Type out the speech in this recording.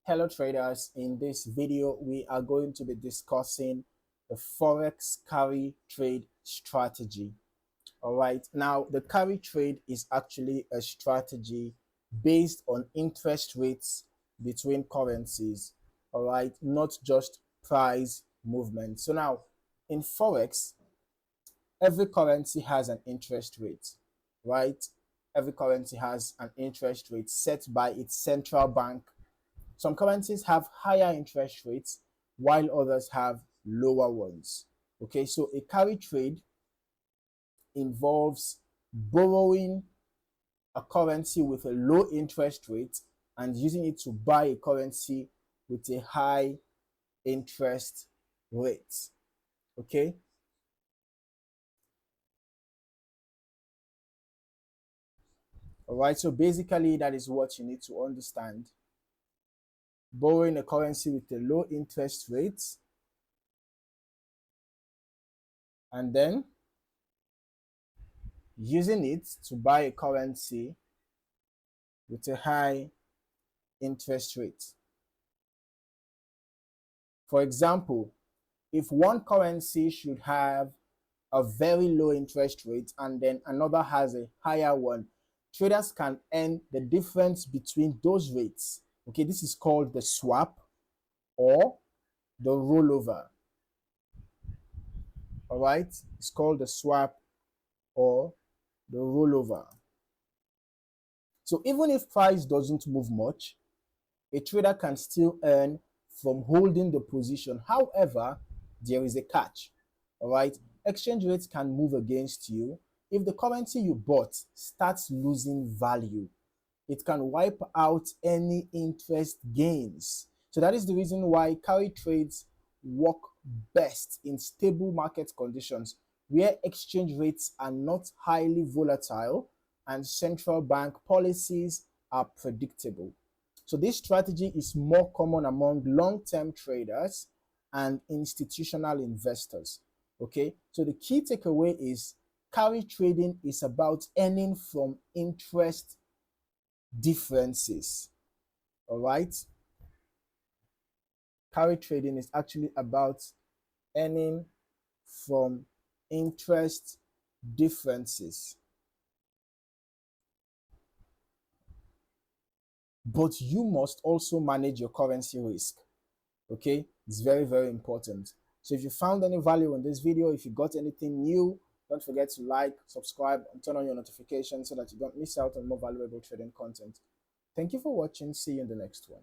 Hello traders, in this video we are going to be discussing the Forex carry trade strategy. All right, now the carry trade is actually a strategy based on interest rates between currencies. All right, not just price movement. So now in Forex, every currency has an interest rate, right? Every currency has an interest rate set by its central bank. Some currencies have higher interest rates while others have lower ones. Okay, so a carry trade involves borrowing a currency with a low interest rate and using it to buy a currency with a high interest rate. Okay, all right, so basically that is what you need to understand. Borrowing a currency with a low interest rate and then using it to buy a currency with a high interest rate. For example, if one currency should have a very low interest rate and then another has a higher one, traders can earn the difference between those rates. Okay, this is called the swap or the rollover. All right, it's called the swap or the rollover. So even if price doesn't move much, a trader can still earn from holding the position. However, there is a catch. All right, exchange rates can move against you. If the currency you bought starts losing value, it can wipe out any interest gains. So that is the reason why carry trades work best in stable market conditions where exchange rates are not highly volatile and central bank policies are predictable. So this strategy is more common among long-term traders and institutional investors. Okay, so the key takeaway is carry trading is about earning from interest differences. All right, carry trading is actually about earning from interest differences. But you must also manage your currency risk. Okay, it's very, very important. So if you found any value in this video, if you got anything new, don't forget to like, subscribe, and turn on your notifications so that you don't miss out on more valuable trading content. Thank you for watching. See you in the next one.